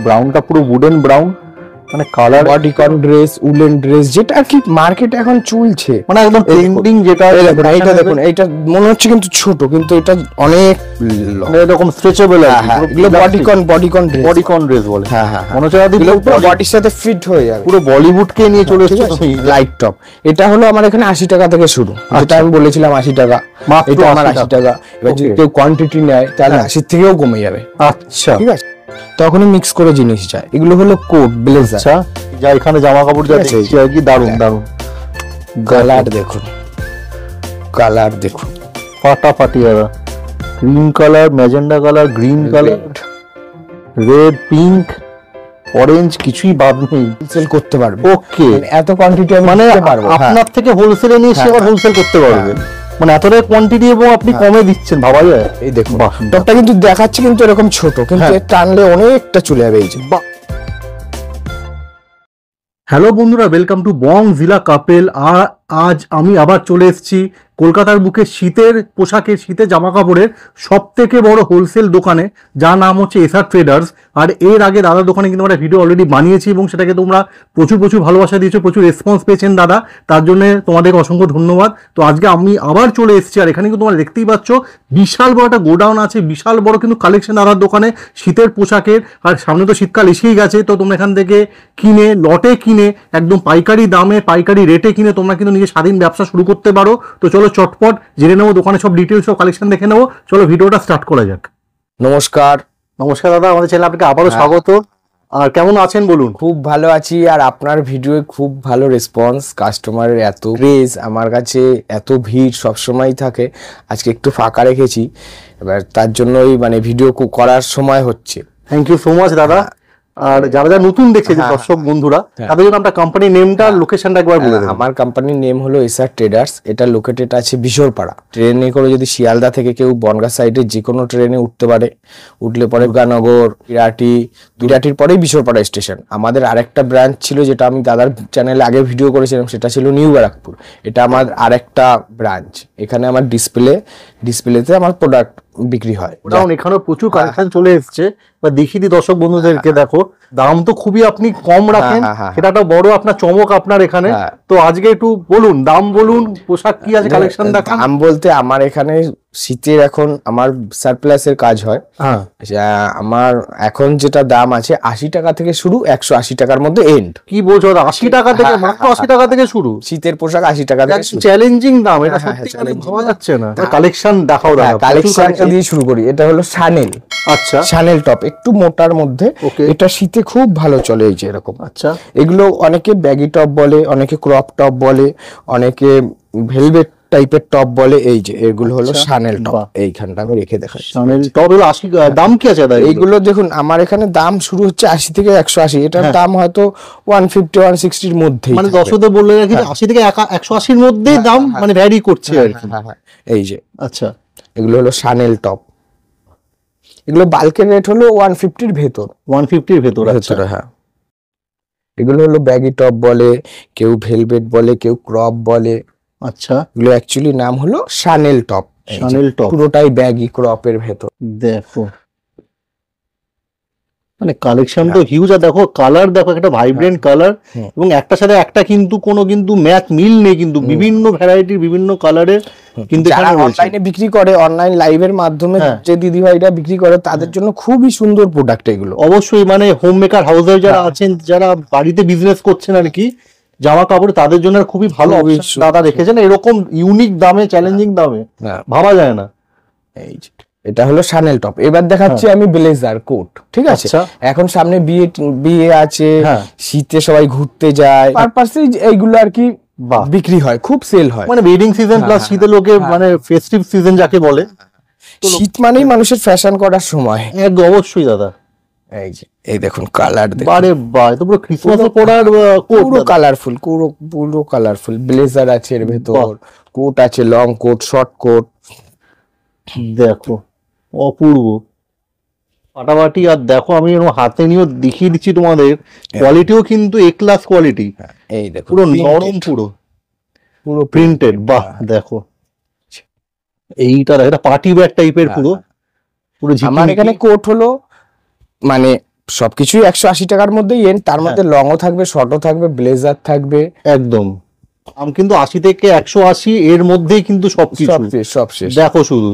ব্রাউনটা পুরো wooden brown, মানে colour bodycon dress, woollen dress, যেটা আর কি মার্কেট এখন চলছে, মানে একদম ট্রেন্ডিং। যেটা এইটা দেখুন, এইটা মনে হচ্ছে কিন্তু ছোট, কিন্তু এটা অনেক এরকম স্ট্রেচেবল। এগুলো বডিকন ড্রেস বলে। মনে হচ্ছে বডির সাথে ফিট হয়ে যাবে, পুরো বলিউডকে নিয়ে চলে এসেছে লাইট টপ। এটা হলো আমার এখানে 80 টাকা থেকে শুরু, যেটা আমি বলেছিলাম 80 টাকা, এটা আমার 80 টাকা। এবার যদি কেউ কোয়ান্টিটি নেয় তাহলে 80 থেকেও কমে যাবে। আচ্ছা, ঠিক আছে, তখনই মিক্স করে জিনিস যায়। এগুলো হলো কোট, ব্লেজার, যা এখানে জামা কাপড় যা দেখছি আর কি, দারুণ দারুণ। কালার দেখুন, কালার দেখুন, ফাটাফাটি। Green colour, magenta colour, green colour, red, pink, orange, কিছুই বাদ নেই। হোলসেল করতে পারবে। ওকে, এত কোয়ান্টিটি আমি মানে দিতে পারবো। আপনার থেকে হোলসেলে নিয়ে এসে আবার হোলসেল করতে পারবে, মানে এতটাই কোয়ান্টিটি এবং আপনি কমে দিচ্ছেন, ভাবা যায়। এই দেখুন, টপটা কিন্তু দেখাচ্ছে কিন্তু এরকম ছোট, কিন্তু টানলে অনেকটা চলে যাবে। এই যে হ্যালো বন্ধুরা, ওয়েলকাম টু বং জিলা কাপেল। আর আজ আমি আবার চলে এসেছি কলকাতার বুকে শীতের পোশাকের, শীতের জামা কাপড়ের সব থেকে বড় হোলসেল দোকানে, যার নাম হচ্ছে এসআর ট্রেডার্স। আর এর আগে দাদার দোকানে কিন্তু আমরা ভিডিও অলরেডি বানিয়েছি এবং সেটাকে তোমরা প্রচুর ভালোবাসা দিয়েছো, প্রচুর রেসপন্স পেয়েছেন দাদা, তার জন্য তোমাদেরকে অসংখ্য ধন্যবাদ। তো আজকে আমি আবার চলে এসেছি, আর এখানে কিন্তু তোমরা দেখতেই পাচ্ছ বিশাল বড় একটা গোডাউন আছে, বিশাল বড় কিন্তু কালেকশন দাদার দোকানে শীতের পোশাকের। আর সামনে তো শীতকাল এসেই গেছে, তো তোমরা এখান থেকে কিনে, লটে কিনে, একদম পাইকারি দামে, পাইকারি রেটে কিনে তোমরা কিন্তু নিজের স্বাধীন ব্যবসা শুরু করতে পারো। তো চলো চটপট জেনে নেবো দোকানে সব ডিটেলস, সব কালেকশন দেখে নেবো। চলো ভিডিওটা স্টার্ট করা যাক। নমস্কার। নমস্কার দাদা, আমাদের চ্যানেলে আপনাকে আবারও স্বাগত। আর কেমন আছেন বলুন? খুব ভালো আছি, আর আপনার ভিডিওে খুব ভালো রেসপন্স, কাস্টমারের এত ক্রেজ, আমার কাছে এত ভিড় সবসময় থাকে। আজকে একটু ফাঁকা রেখেছি, এবার তার জন্যই মানে ভিডিও করার সময় হচ্ছে। থ্যাংক ইউ সো মাচ দাদা। আর যারা নতুন দেখছে, যে দর্শক বন্ধুরা, তাদের জন্য আপনার কোম্পানির নেমটা, লোকেশনটা একবার বলে দেন। আমার কোম্পানির নেম হলো এসআর ট্রেডার্স। এটা লোকেটেড আছে বিশরপাড়া। ট্রেনে করে যদি শিয়ালদা থেকে কেউ বনগাঁ সাইডে যে কোনো ট্রেনে উঠতে পারে, উঠলে পরে গানগর, বিরাটির পরেই বিশরপাড়া স্টেশন। আমাদের আরেকটা ব্রাঞ্চ ছিল, যেটা আমি দাদার চ্যানেলে আগে ভিডিও করেছিলাম, সেটা ছিল নিউ ব্যারাকপুর। এটা আমার আরেকটা ব্রাঞ্চ। এখানে আমার ডিসপ্লেতে আমার প্রোডাক্ট বিক্রি হয়। এখানেও প্রচুর কালেকশন চলে এসছে, বা দেখিয়ে দিই দর্শক বন্ধুদেরকে। দেখো, দাম তো খুবই আপনি কম রাখেন, সেটা একটা বড় আপনার চমক আপনার এখানে। তো আজকে একটু বলুন, দাম বলুন, পোশাক কি আছে, কালেকশন দেখান। দাম বলতে আমার এখানে শীতের এখন আমার সারপ্লাসের কাজ হয়। আমার এখন যেটা দাম আছে 80 টাকা থেকে শুরু, 180 টাকার মধ্যে এন্ড। কি বলছো? 80 টাকা থেকে, মাত্র 80 টাকা থেকে শুরু শীতের পোশাক, 80 টাকা থেকে শুরু। চ্যালেঞ্জিং দাম, এটা সত্যি ভাবা যাচ্ছে না। কালেকশন দেখাও দাদা, কালেকশনটা দিয়ে শুরু করি। এটা হলো শানেল। আচ্ছা, শানেল টপ, একটু মোটার মধ্যে। এটা শীতে খুব ভালো চলে, এই যে এরকম। আচ্ছা, এগুলো অনেকে ব্যাগি টপ বলে, অনেকে ক্রপ টপ বলে, অনেকে ভেলভেট টাইপের টপ বলে। এই যে এগুলো হলো শানেল টপ। এইখানটা আমি রেখে দেখাই। শানেল টপ হলো 80। দাম কি আছে দাদা? এইগুলো দেখুন, আমার এখানে দাম শুরু হচ্ছে 80 থেকে 180। এটার দাম হয়তো 150 160 এর মধ্যে, মানে দর্শকদের বললে রাখি 80 থেকে 180 এর মধ্যে দাম মানে ভ্যারি করছে আর কি। এই যে আচ্ছা, এগুলো হলো শানেল টপ। এগুলো বাল্কের রেট হলো 150 এর ভেতর। 150 এর ভেতর। আচ্ছা, হ্যাঁ। এগুলো হলো ব্যাগি টপ বলে, কেউ ভেলভেট বলে, কেউ ক্রপ বলে। আচ্ছা, এগুলো অ্যাকচুয়ালি নাম হলো শানেল টপ। শানেল টপ পুরোটাই ব্যাগি ক্রপের ভেতর। দেখো, মানে কালেকশন তো হিউজ। আর দেখো কালার, দেখো একটা ভাইব্রেন্ট কালার, এবং একটা সাথে একটা কিন্তু কোনো কিন্তু ম্যাচ মিল নেই, কিন্তু বিভিন্ন ভ্যারাইটির, বিভিন্ন কালারের। কিন্তু অনলাইনে বিক্রি করে, অনলাইন লাইভের মাধ্যমে যে দিদি ভাইরা বিক্রি করে, তাদের জন্য খুবই সুন্দর প্রোডাক্ট এগুলো। অবশ্যই, মানে হোম মেকার হাউসে যারা আছেন, যারা বাড়িতে বিজনেস করছেন আর কি, জামা কাপড়, তাদের জন্য খুবই ভালো দাদা রেখেছেন। এরকম ইউনিক দামে, চ্যালেঞ্জিং দামে, ভাবা যায় না। এই এটা হলো শানেল টপ। এবার দেখাচ্ছি আমি ব্লেজার কোট। ঠিক আছে, এখন সামনে বিয়ে আছে, শীতে সবাই ঘুরতে যায়, পারপাসে এইগুলো আর কি বিক্রি হয়, খুব সেল হয়। মানে ওয়েডিং সিজন প্লাস শীতে লোকে, মানে ফেস্টিভ সিজন যাকে বলে। শীত মানেই মানুষের ফ্যাশন করার সময়। অবশ্যই দাদা। এই যে এই দেখুন কালার, আরে বাহ, তো পুরো ক্রিসমাস পরার পুরো কালারফুল, পুরো কালারফুল। ব্লেজার আছে এর ভেতর, কোট আছে, লং কোট, শর্ট কোট। দেখো অপূর্ব ফাটাফাটি। আর দেখো, আমি হাতে নিয়েও দেখিয়ে দিচ্ছি তোমাদের, কোয়ালিটিও কিন্তু এ ক্লাস কোয়ালিটি। এই দেখো পুরো নরম, পুরো প্রিন্টেড। বাহ, দেখো এইটা, এটা পার্টি ওয়্যার টাইপের পুরো। আমার এখানে কোট হলো মানে সবকিছুই 180 টাকার মধ্যেই এন্ড, তার মধ্যে লংও থাকবে, শর্টও থাকবে, ব্লেজার থাকবে, একদম। দাম কিন্তু 80 থেকে 180 এর মধ্যেই কিন্তু সবকিছু, সব শেষ। দেখো শুধু।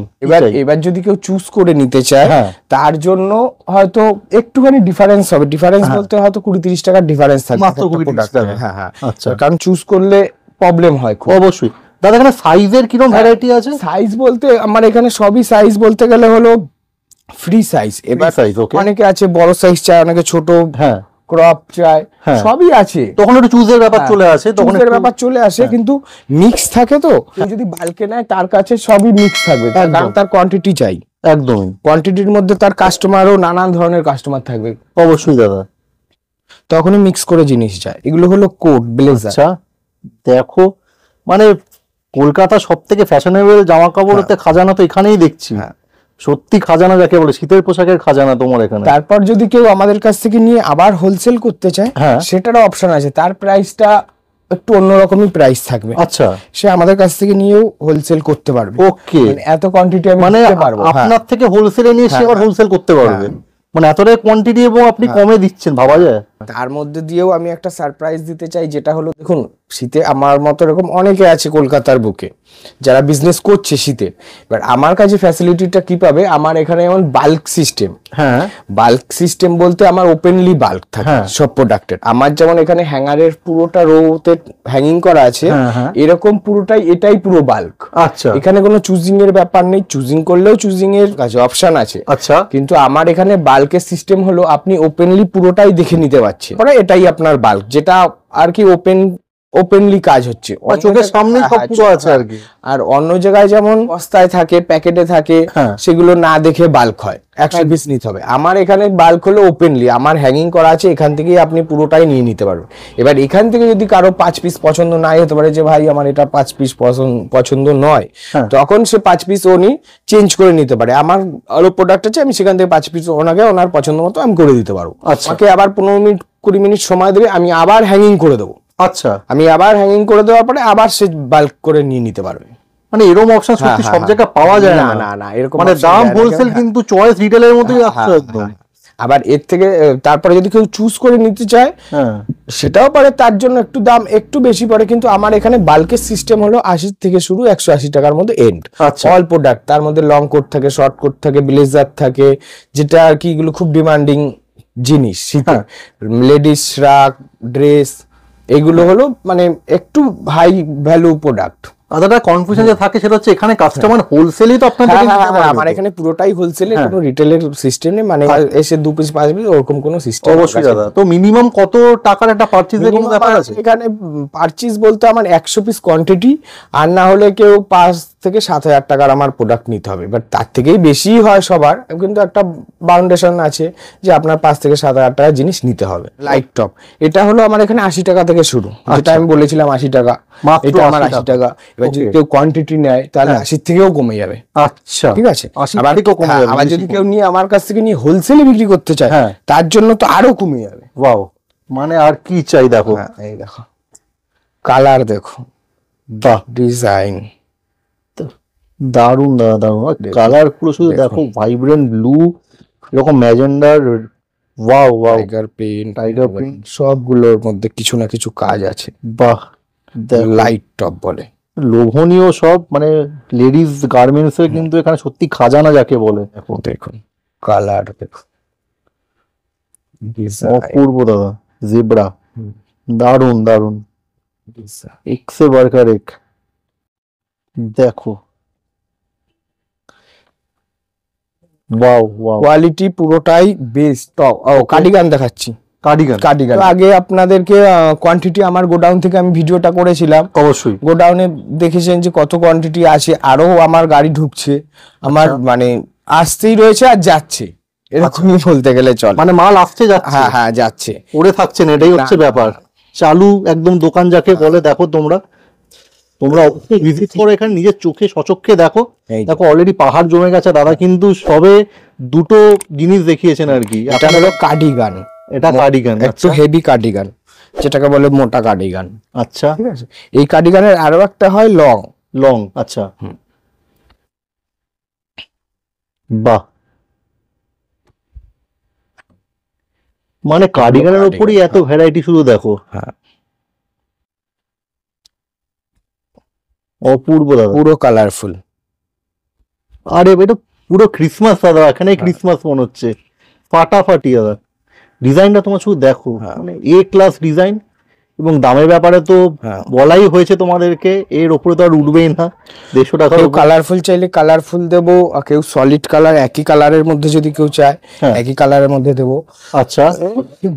এবার যদি কেউ চুজ করে নিতে চায়, তার জন্য হয়তো একটুখানি ডিফারেন্স হবে। ডিফারেন্স বলতে হয়তো 20-30 টাকার ডিফারেন্স থাকবে মাত্র 20-30 টাকা। হ্যাঁ, আচ্ছা, কারণ চুজ করলে প্রবলেম হয় খুব। অবশ্যই। দাদা এখানে সাইজের কিরকম ভ্যারাইটি আছে? সাইজ বলতে আমার এখানে সবই সাইজ বলতে গেলে হলো ফ্রি সাইজ। এবার অনেকে আছে বড় সাইজ চায়, অনেকে ছোট, ক্রপ চায়, সবই আছে। তখন একটু চুজের ব্যাপার চলে আসে, চুজের ব্যাপার চলে আসে, কিন্তু মিক্স থাকে তো। যদি বাল্কে নেয় তার কাছে সবই মিক্স থাকবে, কারণ তার কোয়ান্টিটি চাই। একদম, কোয়ান্টিটির মধ্যে তার কাস্টমারও নানান ধরনের কাস্টমার থাকবে। অবশ্যই দাদা, তখনই মিক্স করে জিনিস চায়। এগুলো হলো কোট, ব্লেজার। আচ্ছা দেখো, মানে কলকাতা সব থেকে ফ্যাশনেবল জামা কাপড়তে খাজানা তো এখানেই দেখছি। সত্যি খাজানা যাকে বলে, শীতের পোশাকের খাজানা তোমার এখানে। তারপর যদি কেউ আমাদের কাছ থেকে নিয়ে আবার হোলসেল করতে চায়, সেটারও অপশন আছে। তার প্রাইসটা একটু অন্যরকমই প্রাইস থাকবে। আচ্ছা, সে আমাদের কাছ থেকে নিয়েও হোলসেল করতে পারবে। ওকে, এত কোয়ান্টিটি আমি দিতে পারবো। আপনার থেকে হোলসেলে নিয়ে সে আবার হোলসেল করতে পারবে, মানে এতটাই কোয়ান্টিটি এবং আপনি কমে দিচ্ছেন, ভাবা যায়। তার মধ্যে দিয়েও আমি একটা সারপ্রাইজ দিতে চাই, যেটা হলো দেখুন, শীতে আমার মতো এরকম অনেকে আছে কলকাতার বুকে যারা বিজনেস করছে শীতে। এবার আমার কাছে ফ্যাসিলিটিটা কি পাবে, আমার এখানে যেমন বাল্ক সিস্টেম। বাল্ক সিস্টেম বলতে আমার ওপেনলি বাল্ক থাকে সব প্রোডাক্টের। আমার যেমন এখানে হ্যাঙ্গারের পুরোটা রোতে হ্যাঙ্গিং করা আছে, এরকম পুরোটাই এটাই পুরো বাল্ক। আচ্ছা, এখানে কোনো চুজিং এর ব্যাপার নেই। চুজিং করলেও চুজিং এর কাছে অপশন আছে। আচ্ছা, কিন্তু আমার এখানে বাল্কের সিস্টেম হলো আপনি ওপেনলি পুরোটাই দেখে নিতে পারছেন। এটাই আপনার বাল্ক, যেটা আর কি ওপেনলি কাজ হচ্ছে, চোখের সামনে সব পুরো আছে আর কি। আর অন্য জায়গায় যেমন বস্তায় থাকে, প্যাকেটে থাকে, সেগুলো না দেখে বাল্ক হয়, 100 পিস নিতে হবে। আমার এখানে বাল্ক হলো ওপেনলি, আমার হ্যাঙ্গিং করা আছে, এখান থেকেই আপনি পুরোটাই নিয়ে নিতে পারবেন। এবার এখান থেকে যদি কারো 5 পিস পছন্দ না হতে পারে, যে ভাই আমার এটা 5 পিস পছন্দ নয়, তখন সে 5 পিস উনি চেঞ্জ করে নিতে পারে। আমার আরো প্রোডাক্ট আছে, আমি সেখান থেকে 5 পিস ওনাকে ওনার পছন্দ মতো আমি করে দিতে পারবো। আমাকে আবার 15 মিনিট 20 মিনিট সময় দেবে, আমি আবার হ্যাঙ্গিং করে দেবো। আচ্ছা, আমি আবার হ্যাঙ্গিং করে দেওয়ার পরে আবার সে বাল্ক করে নিয়ে নিতে পারবে। মানে এরকম অপশন সত্যি সব জায়গায় পাওয়া যায় না। না, এরকম মানে দাম হোলসেল, কিন্তু চয়েস রিটেলের মতোই আসছে একদম। আবার এর থেকে তারপরে যদি কেউ চুজ করে নিতে চায়, সেটাও পারে, তার জন্য একটু দাম একটু বেশি পড়ে। কিন্তু আমার এখানে বাল্কের সিস্টেম হলো 80 থেকে শুরু, 180 টাকার মধ্যে এন্ড। অল প্রোডাক্ট, তার মধ্যে লং কোট থাকে, শর্ট কোট থাকে, ব্লেজার থাকে, যেটা আর কি এগুলো খুব ডিমান্ডিং জিনিস শীতে। লেডিস শ্রাক, ড্রেস, এগুলো হলো মানে একটু হাই ভ্যালু প্রোডাক্ট। আদাটা কনফিউশন যে থাকে সেটা হচ্ছে এখানে কাস্টমার হোলসেলই তো আপনার থেকে নিতে পারবে। আমার এখানে পুরোটাই হোলসেলে, কোনো রিটেলের সিস্টেম নেই। মানে এসে 2 পিস 5 পিস ওরকম কোনো সিস্টেম। অবশ্যই দাদা। তো মিনিমাম কত টাকার একটা পারচেজের কোনো ব্যাপার আছে এখানে? পারচেজ বলতে আমার 100 পিস কোয়ান্টিটি, আর না হলে কেউ 5 থেকে 7,000 টাকার আমার প্রোডাক্ট নিতে হবে। বাট তার থেকেই বেশি হয় সবার, কিন্তু একটা বাউন্ডেশন আছে যে আপনার 5 থেকে 7,000 টাকার জিনিস নিতে হবে। লাইট টপ, এটা হলো আমার এখানে 80 টাকা থেকে শুরু, যেটা আমি বলেছিলাম 80 টাকা, এটা আমার 80 টাকা। এবার যদি কেউ কোয়ান্টিটি নেয় তাহলে 80 থেকেও কমে যাবে। আচ্ছা, ঠিক আছে। আবার যদি কেউ নিয়ে আমার কাছ থেকে নিয়ে হোলসেলে বিক্রি করতে চায়, তার জন্য তো আরো কমে যাবে। ওয়াও, মানে আর কি চাই দেখো। এই দেখো কালার, দেখো বাহ, ডিজাইন দারুন দাদা, দারুন কালার পুরো। শুধু দেখো, ভাইব্রেন্ট ব্লু, এরকম ম্যাজেন্ডার, ওয়াও ওয়াও, টাইগার প্রিন্ট, সবগুলোর মধ্যে কিছু না কিছু কাজ আছে। বাহ, লাইট টপ বলে, লোভনীয় সব, মানে লেডিস গার্মেন্টস এর কিন্তু এখানে সত্যি খাজানা যাকে বলে। দেখুন কালার, দেখুন অপূর্ব দাদা, জেব্রা, দারুন দারুন, এক্সে বার্কার এক, দেখো ওয়াও ওয়াও, কোয়ালিটি পুরোটাই বেস্ট টপ। কার্ডিগান দেখাচ্ছি, কার্ডিগান। আগে আপনাদেরকে কোয়ান্টিটি আমার গোডাউন থেকে আমি ভিডিওটা করেছিলাম। অবশ্যই গোডাউনে দেখেছেন যে কত কোয়ান্টিটি আছে, আরো আমার গাড়ি ঢুকছে, আমার মানে আসতেই রয়েছে আর যাচ্ছে, এরকমই বলতে গেলে চলে। মানে মাল আসছে যাচ্ছে, হ্যাঁ যাচ্ছে, ওরে থাকছে না, এটাই হচ্ছে ব্যাপার। চালু একদম দোকান যাকে বলে। দেখো তোমরা অবশ্যই ভিজিট করো এখানে, নিজের চোখে সচক্ষে দেখো। দেখো অলরেডি পাহাড় জমে গেছে। দাদা কিন্তু সবে দুটো জিনিস দেখিয়েছেন আর কি। এটা হলো কার্ডিগান, এটা কার্ডিগান, একটু হেভি কার্ডিগান, যেটাকে বলে মোটা কার্ডিগান। আচ্ছা, ঠিক আছে। এই কার্ডিগানের আরো একটা হয় লং। আচ্ছা, বাহ, মানে কার্ডিগানের cardigan, উপরই এত ভ্যারাইটি, শুধু দেখো, হ্যাঁ অপূর্ব দাদা। পুরো কালারফুল। আরে এটা পুরো ক্রিসমাস দাদা, এখানে ক্রিসমাস মনে হচ্ছে, ফাটাফাটি দাদা। ডিজাইনটা তোমার শুধু দেখো, হ্যাঁ। মানে এ ক্লাস ডিজাইন। এবং দামের ব্যাপারে তো হ্যাঁ। বলাই হয়েছে তোমাদেরকে, এর ওপরে তো আর উঠবেই না। 150 টাকার কেউ উপর। কালারফুল চাইলে কালারফুল দেবো, আর কেউ সলিড কালার একই কালারের মধ্যে যদি কেউ চায় হ্যাঁ। একই কালারের মধ্যে দেবো। আচ্ছা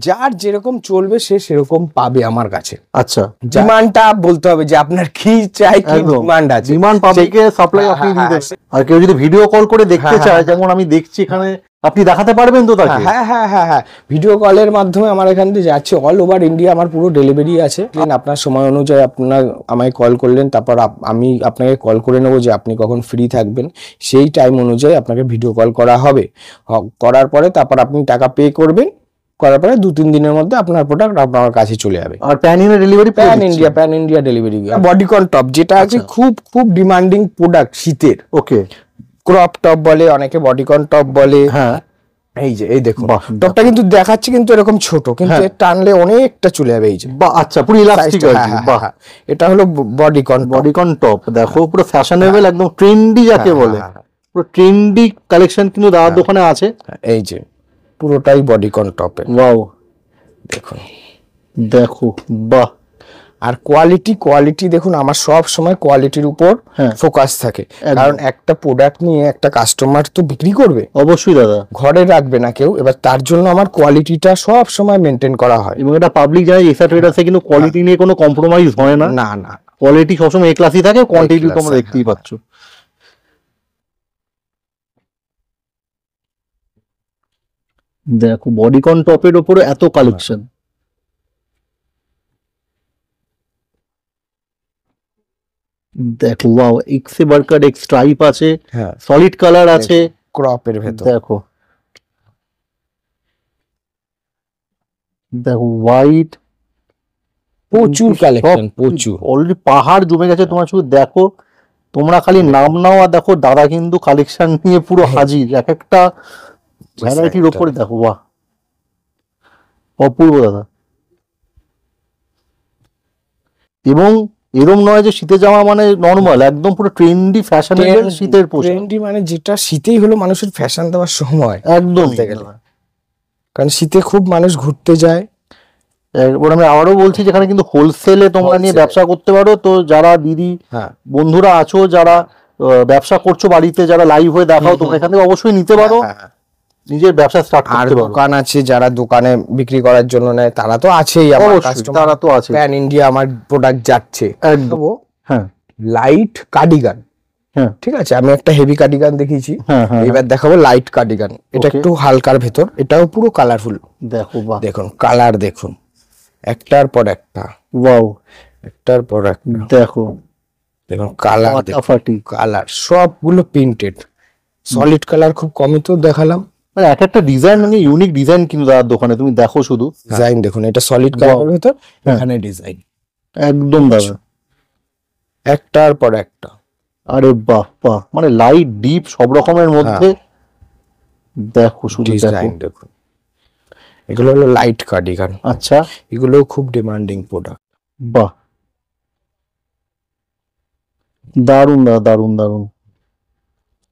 যার যেরকম চলবে সে সেরকম পাবে আমার কাছে। আচ্ছা, ডিমান্ডটা বলতে হবে যে আপনার কি চাই, কি একদম। ডিমান্ড আছে। ডিমান্ড পাবলিকে সাপ্লাই হ্যাঁ, আপনি হ্যাঁ, দিয়ে হ্যাঁ, দেবেন। আর কেউ যদি ভিডিও কল করে দেখতে হ্যাঁ, চায়, হ্যাঁ, যেমন আমি দেখছি এখানে, আপনি দেখাতে পারবেন তো তাকে? হ্যাঁ হ্যাঁ হ্যাঁ হ্যাঁ, ভিডিও কলের মাধ্যমে আমার এখান থেকে যাচ্ছে, অল ওভার ইন্ডিয়া আমার পুরো ডেলিভারি আছে। আপনার সময় অনুযায়ী আপনার আমায় কল করলেন, তারপর আমি আপনাকে কল করে নেবো যে আপনি কখন ফ্রি থাকবেন, সেই টাইম অনুযায়ী আপনাকে ভিডিও কল করা হবে। করার পরে তারপর আপনি টাকা পে করবেন, করার পরে 2-3 দিনের মধ্যে আপনার প্রোডাক্ট আপনার কাছে চলে যাবে। আর pan India delivery? Pan India delivery. Bodycon top যেটা আছে খুব খুব ডিমান্ডিং প্রোডাক্ট শীতের। ওকে। ক্রপ টপ বলে অনেকে, বডিকন টপ বলে। হ্যাঁ, এই যে এই দেখুন বাহ, টপটা কিন্তু দেখাচ্ছে কিন্তু এরকম ছোট, কিন্তু হ্যাঁ। এর টানলে অনেকটা চলে যাবে। এই যে বাহ, আচ্ছা, পুরো ইলাস্টিক size টা, আছে। হ্যাঁ, বাহ, হ্যাঁ, এটা হলো বডিকন বডিকন টপ দেখো, পুরো ফ্যাশনেবল, একদম ট্রেন্ডি যাকে বলে, পুরো ট্রেন্ডি কালেকশন কিন্তু দাদার দোকানে আছে। এই যে পুরোটাই বডিকন টপে। ওয়াও, দেখুন দেখো, বাহ। আর কোয়ালিটি দেখুন, আমার সব সময় কোয়ালিটির উপর হ্যাঁ। ফোকাস থাকে, একদম। কারণ একটা প্রোডাক্ট নিয়ে একটা কাস্টমার তো বিক্রি করবে, অবশ্যই দাদা। ঘরে রাখবে না কেউ। এবার তার জন্য আমার কোয়ালিটিটা সব সময় মেনটেন করা হয়। এবং এটা পাবলিক জানে, এসা ট্রেডার্সে কিন্তু কোয়ালিটি নিয়ে কোনো কম্প্রোমাইজ হয় না। না না, কোয়ালিটি সবসময় এ ক্লাসই থাকে, কোয়ান্টিটি class, তোমরা দেখতেই হ্যাঁ। পাচ্ছ। দেখো বডিকন টপের ওপরে এত কালেকশন। দেখো, ওয়াও, এক্সে বার্কার, এক্স স্ট্রাইপ আছে, হ্যাঁ, সলিড কালার আছে। ক্রপের ভেতর দেখো, দেখো হোয়াইট, প্রচুর কালেকশন, প্রচুর। অলরেডি পাহাড় জমে গেছে। তোমার শুধু দেখো, তোমরা খালি নাম নাও আর দেখো, দাদা কিন্তু কালেকশন নিয়ে পুরো হাজির, এক একটা ভ্যারাইটির ওপরে। দেখো, বাহ, অপূর্ব দাদা। এবং এরম নয় যে শীতের জামা মানে নর্মাল, একদম পুরো ট্রেন্ডি ফ্যাশনেবল শীতের পোশাক। ট্রেন্ডি মানে যেটা শীতেই হলো মানুষের ফ্যাশন দেওয়ার সময় একদম, বলতে গেলে। কারণ শীতে খুব মানুষ ঘুরতে যায়। এবার আমি আবারও বলছি, যেখানে কিন্তু হোলসেলে তোমরা নিয়ে Wholesale। ব্যবসা করতে পারো। তো যারা দিদি হ্যাঁ, বন্ধুরা আছো, যারা ব্যবসা করছো বাড়িতে, যারা লাইভ হয়ে দেখাও, তোমরা এখান থেকে অবশ্যই নিতে পারো, হ্যাঁ, হ্যাঁ। নিজের ব্যবসা স্টার্ট আর করতে পারো। দোকান আছে, যারা দোকানে বিক্রি করার জন্য নেয় তারা তো আছেই, আমার অবশ্যই, কাস্টমার। তারা তো আছে। প্যান ইন্ডিয়া আমার প্রোডাক্ট যাচ্ছে। একদম। হ্যাঁ, লাইট কার্ডিগান, হ্যাঁ, ঠিক আছে, আমি একটা হেভি কার্ডিগান দেখিয়েছি, হ্যাঁ, হ্যাঁ, এবার দেখাবো লাইট কার্ডিগান। এটা Okay। একটু হালকার ভেতর, এটাও পুরো কালারফুল। দেখো, বাহ, দেখুন কালার, দেখুন একটার পর একটা, ওয়াও, একটার পর একটা। দেখো, দেখুন কালার, ফাটাফাটি। কালার সবগুলো প্রিন্টেড, সলিড কালার খুব কমই তো দেখালাম। মানে এক একটা ডিজাইন, মানে ইউনিক ডিজাইন কিন্তু দাদার দোকানে, তুমি দেখো শুধু ডিজাইন দেখুন, এটা সলিড কালারের ভেতর, এখানে ডিজাইন একদম দাদা। একটার পর একটা। আরে বাহ, বাহ, মানে লাইট ডিপ সব রকমের মধ্যে। দেখো শুধু, দেখো, ডিজাইন দেখুন, এগুলো হলো লাইট কার্ডিগান। আচ্ছা, এগুলো খুব ডিমান্ডিং প্রোডাক্ট। বাহ, দারুন দাদা, দারুন দারুন।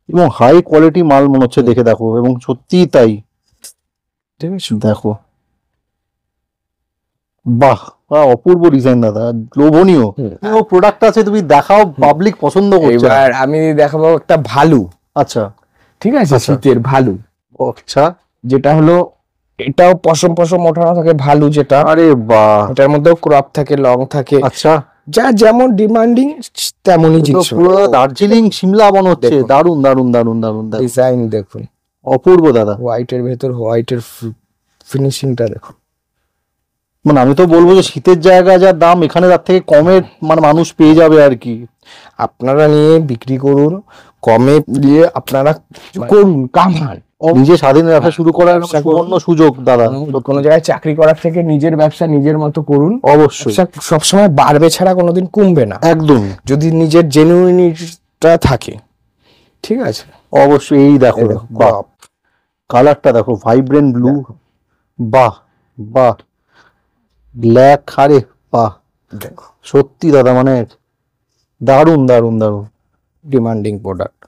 এবং হাই কোয়ালিটি মাল মনে হচ্ছে দেখে, দেখো, এবং সত্যিই তাই। ঠিক আছে, দেখো, বাহ, বাহ, অপূর্ব ডিজাইন দাদা, লোভনীয়। প্রোডাক্ট আছে, তুমি দেখাও, পাবলিক পছন্দ করছে। এবার আমি দেখাবো একটা ভালু। আচ্ছা, ঠিক আছে, আচ্ছা। শীতের ভালু, আচ্ছা, যেটা হলো এটাও পশম পশম ওঠানো থাকে ভালু, যেটা আরে বাহ, এটার মধ্যেও ক্রপ থাকে, লং থাকে, আচ্ছা, যা যেমন ডিমান্ডিং তেমনই তো জিনিস। পুরো দার্জিলিং সিমলা মনে হচ্ছে। দেখুন। দারুন দারুন দারুন দারুন, দেখো, ডিজাইন দেখুন, অপূর্ব দাদা। হোয়াইটের ভেতর হোয়াইটের ফিনিশিংটা দেখুন। মানে আমি তো বলবো যে শীতের জায়গায় যা দাম, এখানে তার থেকে কমে মানে মানুষ পেয়ে যাবে আর কি। আপনারা নিয়ে বিক্রি করুন, কমে দিয়ে আপনারা করুন, কামান। নিজে স্বাধীন ব্যবসা শুরু করার ব্যবসা করুন। সুবর্ণ সুযোগ দাদা। কোনো জায়গায় চাকরি করার থেকে নিজের ব্যবসা নিজের মতো করুন। অবশ্যই, ব্যবসা সবসময় বাড়বে ছাড়া কোনোদিন কমবে না, একদম, যদি নিজের জেনুইনিটিটা থাকে। ঠিক আছে, অবশ্যই। এই দেখো, দেখো, বাহ, কালারটা দেখো, ভাইব্রেন্ট ব্লু, বাহ, বাহ, ব্ল্যাক, আরে বাহ, দেখো সত্যি দাদা মানে দারুণ দারুণ দারুণ। Demanding product.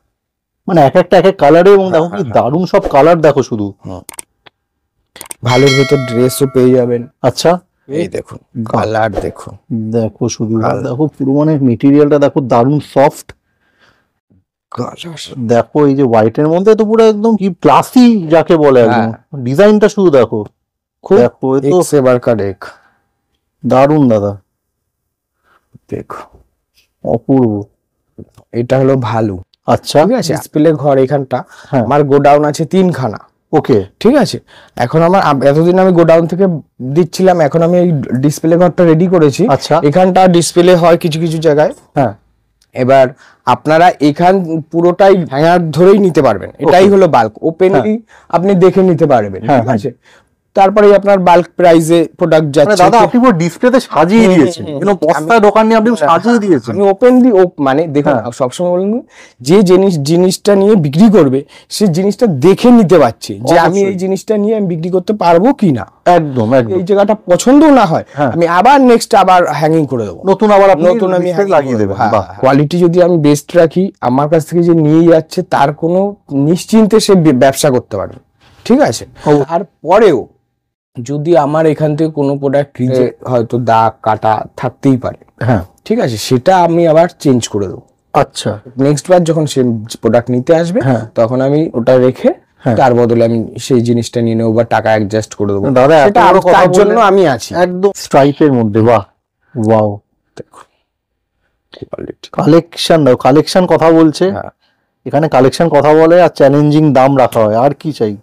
মানে এক একটা এক এক কালারে, এবং দেখো কি দারুণ সব কালার দেখো শুধু। ভালোর ভেতর ড্রেসও পেয়ে যাবেন। আচ্ছা, এই দেখুন কালার দেখুন, দেখো শুধু, দেখো পুরো মানে মেটেরিয়ালটা দেখো দারুণ সফট। কালার দেখো এই যে হোয়াইটের মধ্যে তো পুরো একদম কি ক্লাসি যাকে বলে, একদম ডিজাইনটা শুধু দেখো। খুব দেখো এ তো এক সে বাড়কার এক। দারুণ দাদা, দেখো অপূর্ব। এটা হলো ভালো। আচ্ছা, ঠিক আছে, ডিসপ্লে ঘর এখানটা হ্যাঁ। আমার গোডাউন আছে 3খানা। ওকে, ঠিক আছে, এখন আমার এতদিন আমি গোডাউন থেকে দিচ্ছিলাম, এখন আমি এই ডিসপ্লে ঘরটা রেডি করেছি। আচ্ছা। এখানটা ডিসপ্লে হয় কিছু কিছু জায়গায়। হ্যাঁ, এবার আপনারা এখান পুরোটাই হ্যাঙ্গার ধরেই নিতে পারবেন, এটাই হলো বাল্ক, ওপেনলি আপনি দেখে নিতে পারবেন। হ্যাঁ, ঠিক আছে, তারপরে আপনার বাল্ক প্রাইসে প্রোডাক্ট মানে যাচ্ছে। দাদা আপনি পুরো ডিসপ্লেতে সাজিয়ে দিয়েছেন, কোনো বস্তায় দোকান নিয়ে আপনি সাজিয়ে দিয়েছেন। আমি ওপেনলি মানে দেখুন, সবসময় বলুন, যে জিনিসটা নিয়ে বিক্রি করবে সে জিনিসটা দেখে নিতে পারছে যে আমি এই জিনিসটা নিয়ে আমি বিক্রি করতে পারবো কিনা। একদম একদম। এই জায়গাটা পছন্দ না হয়, আমি আবার নেক্সট আবার হ্যাঙ্গিং করে দেবো, নতুন আবার আপনি নতুন আমি display লাগিয়ে দেবেন। বাহ, কোয়ালিটি যদি আমি বেস্ট রাখি, আমার কাছ থেকে যে নিয়ে যাচ্ছে তার কোনো নিশ্চিন্তে সে ব্যবসা করতে পারবে। ঠিক আছে, তারপরেও যদি আমার এখান থেকে কোনো প্রোডাক্ট হয়তো দাগ কাটা থাকতেই পারে, হ্যাঁ, ঠিক আছে, সেটা আমি আবার চেঞ্জ করে দেবো। আচ্ছা, নেক্সট বার যখন সে প্রোডাক্ট নিতে আসবে, তখন আমি ওটা রেখে তার বদলে আমি সেই জিনিসটা নিয়ে নেবো বা টাকা অ্যাডজাস্ট করে দেবো। দাদা সেটা তার জন্য আমি আছি। একদম স্ট্রাইপের মধ্যে, বাহ, ওয়াও। দেখো কোয়ালিটি, কালেকশন দাও, কালেকশন কথা বলছে এখানে, কালেকশন কথা বলে আর চ্যালেঞ্জিং দাম রাখা হয়, আর কি চাই।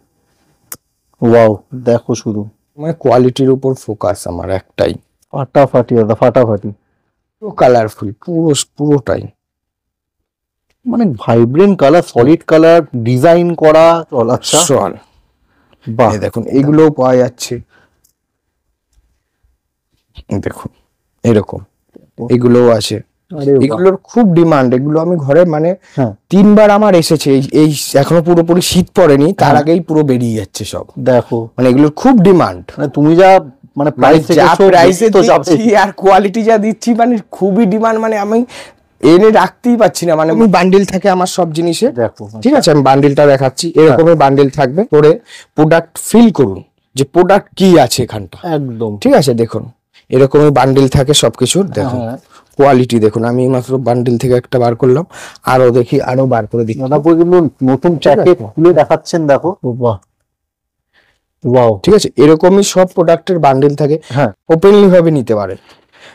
ওয়াও, দেখো শুধু মানে কোয়ালিটির উপর ফোকাস আমার একটাই। ফাটাফাটি দাদা, ফাটাফাটি। পুরো কালারফুল, পুরোটাই মানে vibrant colour, solid colour, design করা। আচ্ছা, চল বাহ, এই দেখুন এগুলোও পাওয়া যাচ্ছে। দেখুন এরকম এগুলোও আছে, এগুলোর খুব ডিমান্ড। এগুলো আমি ঘরে মানে 3বার আমার এসেছে, এই এখনো পুরোপুরি শীত পড়েনি, তার আগেই পুরো বেরিয়ে যাচ্ছে সব। দেখো মানে এগুলোর খুব ডিমান্ড। মানে তুমি যা মানে প্রাইসে দিচ্ছি আর কোয়ালিটি যা দিচ্ছি, মানে খুবই ডিমান্ড। মানে আমি এনে রাখতেই পারছি না, মানে আমি বান্ডিল থাকে আমার সব জিনিসে। দেখো, ঠিক আছে, আমি বান্ডিলটা দেখাচ্ছি, এরকমই বান্ডিল থাকবে, পরে প্রোডাক্ট ফিল করুন যে প্রোডাক্ট কি আছে এখানটা। একদম ঠিক আছে, দেখুন এরকমই বান্ডিল থাকে সবকিছুর। দেখুন কোয়ালিটি দেখুন, আমি মাত্র বান্ডিল থেকে একটা বার করলাম, আরো দেখি, আরো বার করে দিই। কিন্তু নতুন প্যাকেট খুলে দেখাচ্ছেন, দেখো, বাহ, ওয়াও। ঠিক আছে, এরকমই সব প্রোডাক্টের বান্ডিল থাকে, ওপেনলি ভাবে নিতে পারে।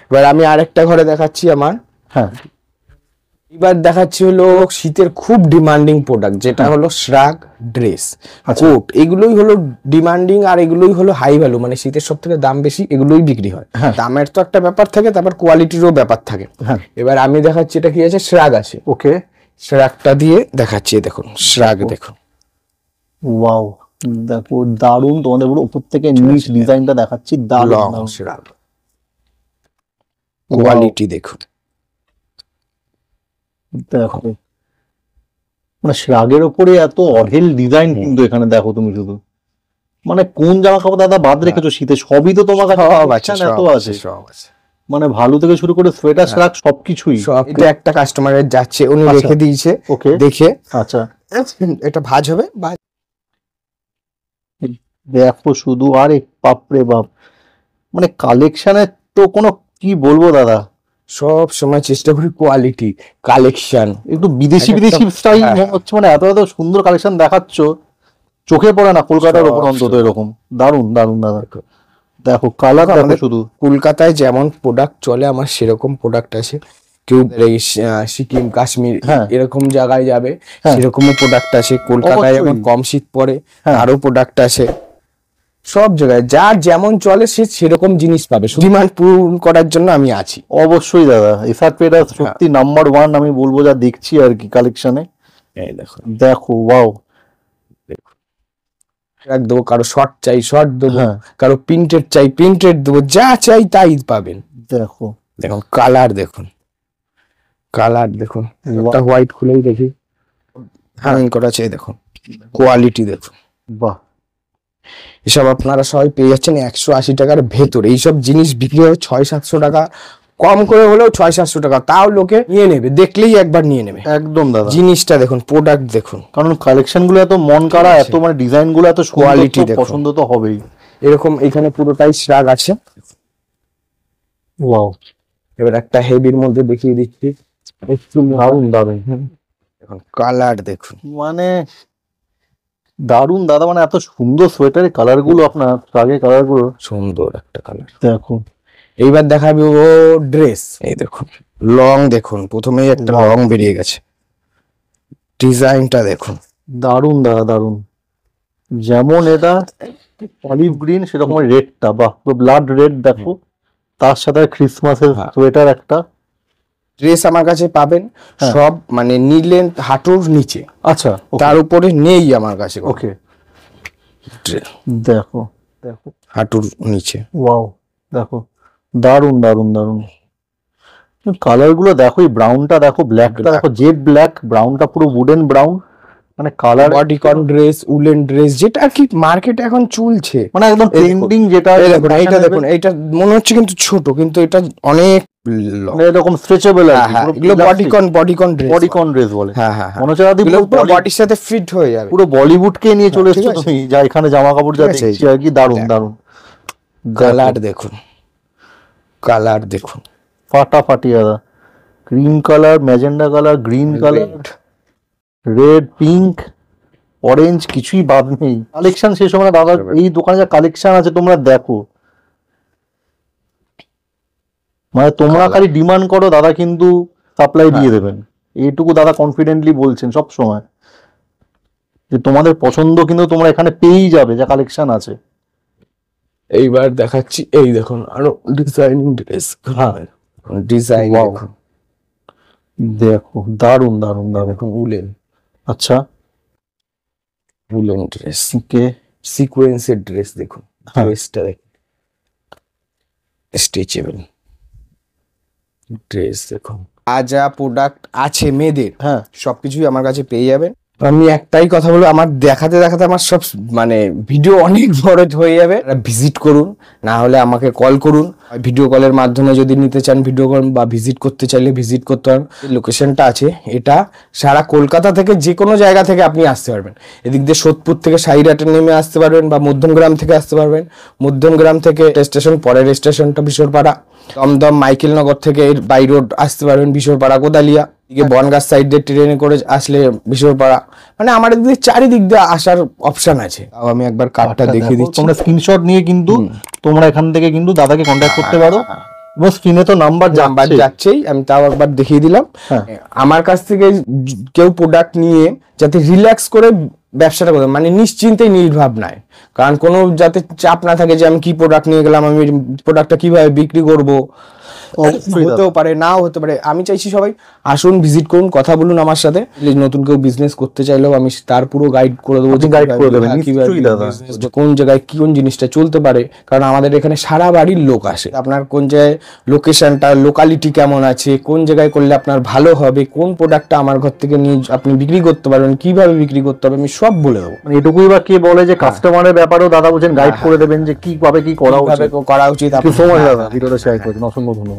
এবার আমি আরেকটা ঘরে দেখাচ্ছি আমার। এবার দেখাচ্ছি হলো শীতের খুব ডিমান্ডিং প্রোডাক্ট, যেটা হলো শ্রাগ ড্রেস, কোট। এগুলোই হলো ডিমান্ডিং আর এগুলোই হলো হাই ভ্যালু, মানে শীতের সব থেকে দাম বেশি, এগুলোই বিক্রি হয়। দামের তো একটা ব্যাপার থাকে, তারপর কোয়ালিটিরও ব্যাপার থাকে। এবার আমি দেখাচ্ছি এটা কি আছে, শ্রাগ আছে। ওকে, শ্রাগটা দিয়ে দেখাচ্ছি, দেখুন শ্রাগ দেখুন, ওয়াও, দেখো দারুণ। তোমাদের পুরো উপর থেকে নিচ ডিজাইনটা দেখাচ্ছি, দারুণ শ্রাগ। কোয়ালিটি দেখুন, দেখো মানে শ্রাগের উপরে এত অঢেল ডিজাইন কিন্তু এখানে দেখো তুমি শুধু। মানে কোন জামা কাপড় দাদা বাদ রেখেছো শীতে? সবই তো তোমার কাছে এত আছে, মানে ভালো থেকে শুরু করে সোয়েটার শ্রাগ সবকিছুই। এটা একটা কাস্টমারের যাচ্ছে, উনি রেখে দিয়েছে, ওকে দেখে। আচ্ছা, এটা ভাঁজ হবে, দেখো শুধু, আরে বাপরে বাপ, মানে কালেকশনের তো কোনো কি বলবো দাদা। সব সময় চেষ্টা করি কোয়ালিটি, কালেকশন একটু বিদেশি বিদেশি স্টাইল হচ্ছে, মানে এত এত সুন্দর কালেকশন দেখাচ্ছ, চোখে পড়ে না কলকাতার ওপর অন্তত এরকম। দারুণ দারুণ দাদা, দেখো কালার দেখো শুধু। কলকাতায় যেমন প্রোডাক্ট চলে আমার সেরকম প্রোডাক্ট আছে। কেউ সিকিম কাশ্মীর এরকম জায়গায় যাবে, সেরকমও প্রোডাক্ট আছে। কলকাতায় যেমন কম শীত পড়ে, আরো প্রোডাক্ট আছে। সব জায়গায় যার যেমন চলে সে সেরকম জিনিস পাবে, ডিমান্ড পূরণ করার জন্য আমি আছি। অবশ্যই দাদা, এসআর ট্রেডার্স সত্যি নাম্বার 1 আমি বলবো, যা দেখছি আর কি কালেকশনে। দেখো দেখো, ওয়াও, এক দেবো, কারো শর্ট চাই শর্ট দেবো, কারো প্রিন্টেড চাই প্রিন্টেড দেবো, যা চাই তাই পাবেন। দেখো দেখুন কালার দেখুন, কালার দেখুন, একটা হোয়াইট খুলেই দেখি হ্যাং করা আছে, দেখুন কোয়ালিটি দেখুন, বাহ, এসব আপনারা সবাই পেয়ে যাচ্ছেন 180 টাকার ভেতরে। এইসব জিনিস বিক্রি হয় 600-700 টাকা, কম করে হলেও 600-700 টাকা, তাও লোকে নিয়ে নেবে, দেখলেই একবার নিয়ে নেবে। একদম দাদা, জিনিসটা দেখুন, প্রোডাক্ট দেখুন, কারণ কালেকশন গুলো এত মন কাড়া, এত মানে ডিজাইন গুলো এত কোয়ালিটি কোয়ালিটি, পছন্দ তো হবেই। এরকম এখানে পুরোটাই শ্রাগ আছে। ওয়াও, এবার একটা হেভির মধ্যে দেখিয়ে দিচ্ছি, দারুন দারুন, এখন কালার দেখুন, মানে দারুন দাদা, মানে এত সুন্দর সোয়েটারের কালার গুলো, আপনার আগে কালার গুলো সুন্দর একটা কালার। দেখো, এইবার দেখাবি ও ড্রেস। এই দেখুন লং, দেখুন প্রথমেই একটা লং বেরিয়ে গেছে, ডিজাইনটা দেখুন, দারুন দাদা দারুন। যেমন এটা অলিভ গ্রিন, সেরকম রেডটা, বাহ, ব্লাড রেড দেখো, তার সাথে ক্রিসমাসের সোয়েটার একটা। ড্রেস আমার কাছে পাবেন সব মানে নি লেন্থ হাঁটুর নিচে, আচ্ছা, তার উপরে নেই আমার কাছে। ওকে, দেখো দেখো, হাঁটুর নিচে, ওয়াও, দেখো দারুন দারুন দারুন। কালার গুলো দেখো, এই ব্রাউনটা দেখো, ব্ল্যাকটা দেখো, জেড ব্ল্যাক, ব্রাউনটা পুরো উডেন ব্রাউন, মানে colour. Bodycon dress, woollen dress, যেটা আর কি মার্কেটে এখন চলছে, মানে একদম ট্রেন্ডিং যেটা। দেখুন এইটা দেখুন, এইটা মনে হচ্ছে কিন্তু ছোট, কিন্তু এটা অনেক এরকম স্ট্রেচেবল, এগুলো বডিকন ড্রেস বলে। হ্যাঁ হ্যাঁ, মনে হচ্ছে দাদি পুরো বডির সাথে ফিট হয়ে যাবে, পুরো বলিউডকে নিয়ে চলে এসেছো তুমি, যা এখানে জামা কাপড় যা দেখছি আর কি, দারুন দারুন। কালার দেখুন, কালার দেখুন, ফাটাফাটি দাদা, cream colour, magenta colour, green colour, red, pink, orange, কিছুই বাদ নেই। কালেকশন শেষ হবে না দাদা, এই দোকানে যা কালেকশন আছে তোমরা দেখো, মানে তোমরা খালি ডিমান্ড করো, দাদা কিন্তু সাপ্লাই দিয়ে দেবেন, এইটুকু দাদা কনফিডেন্টলি বলছেন সব সময়, যে তোমাদের পছন্দ কিন্তু তোমরা এখানে পেয়েই যাবে, যা কালেকশন আছে। এইবার দেখাচ্ছি, এই দেখুন আরো ডিজাইনিং ড্রেস। হ্যাঁ, ডিজাইন দেখো দারুন দারুন দারুন। দেখুন উলেন, আচ্ছা, উলেন ড্রেস, ওকে, সিকোয়েন্সের ড্রেস দেখুন, ড্রেসটা দেখুন, স্ট্রেচেবল ড্রেস দেখুন। যা প্রোডাক্ট আছে মেয়েদের, হ্যাঁ, সবকিছুই আমার কাছে পেয়ে যাবেন। আমি একটাই কথা বলবো, আমার দেখাতে দেখাতে আমার সব মানে ভিডিও অনেক বড় হয়ে যাবে। ভিজিট করুন, না হলে আমাকে কল করুন, ভিডিও কলের মাধ্যমে যদি নিতে চান ভিডিও কল, বা ভিজিট করতে চাইলে ভিজিট করতে পারেন। লোকেশনটা আছে, এটা সারা কলকাতা থেকে যে কোনো জায়গা থেকে আপনি আসতে পারবেন। এদিক দিয়ে সোদপুর থেকে সাইরাটে নেমে আসতে পারবেন, বা মধ্যমগ্রাম থেকে আসতে পারবেন। মধ্যমগ্রাম থেকে স্টেশন, পরের স্টেশনটা বিশরপাড়া। দমদম মাইকেলনগর থেকে বাই রোড আসতে পারবেন বিশরপাড়া, কোদালিয়া দিকে, বনগাঁ সাইড দিয়ে ট্রেনে করে আসলে বিশরপাড়া। মানে আমার দিকে চারিদিক দিয়ে আসার অপশন আছে। আমি একবার কার্ডটা দেখিয়ে দিচ্ছি, তোমরা স্ক্রিনশট নিয়ে কিন্তু তোমরা এখান থেকে কিন্তু দাদাকে কন্ট্যাক্ট করতে পারো, এবং স্ক্রিনে তো নাম্বার যাচ্ছেই, আমি তাও একবার দেখিয়ে দিলাম। আমার কাছ থেকে কেউ প্রোডাক্ট নিয়ে যাতে রিল্যাক্স করে ব্যবসাটা করবে, মানে নিশ্চিন্তে নির্ভাবনায়, কারণ কোনো যাতে চাপ না থাকে যে আমি কি প্রোডাক্ট নিয়ে গেলাম, আমি প্রোডাক্টটা কিভাবে বিক্রি করব, হতেও পারে নাও হতে পারে। আমি চাইছি সবাই আসুন, ভিজিট করুন, কথা বলুন আমার সাথে। নতুন কেউ বিজনেস করতে চাইলেও আমি তার পুরো গাইড করে দেবো, কোন জায়গায় কোন জিনিসটা চলতে পারে, কারণ আমাদের এখানে সারা বাড়ির লোক আসে। আপনার কোন জায়গায় লোকেশনটা, লোকালিটি কেমন আছে, কোন জায়গায় করলে আপনার ভালো হবে, কোন প্রোডাক্টটা আমার ঘর থেকে নিয়ে আপনি বিক্রি করতে পারবেন, কিভাবে বিক্রি করতে হবে, আমি সব বলে দেবো। এটুকুই বা কে বলে যে কাস্টমারের ব্যাপারেও দাদা বলছেন গাইড করে দেবেন, যে কিভাবে কি করা উচিত। করা উচিত। সময় দাদা ভিডিওটা শেয়ার করেছেন, অসংখ্য ধন্যবাদ।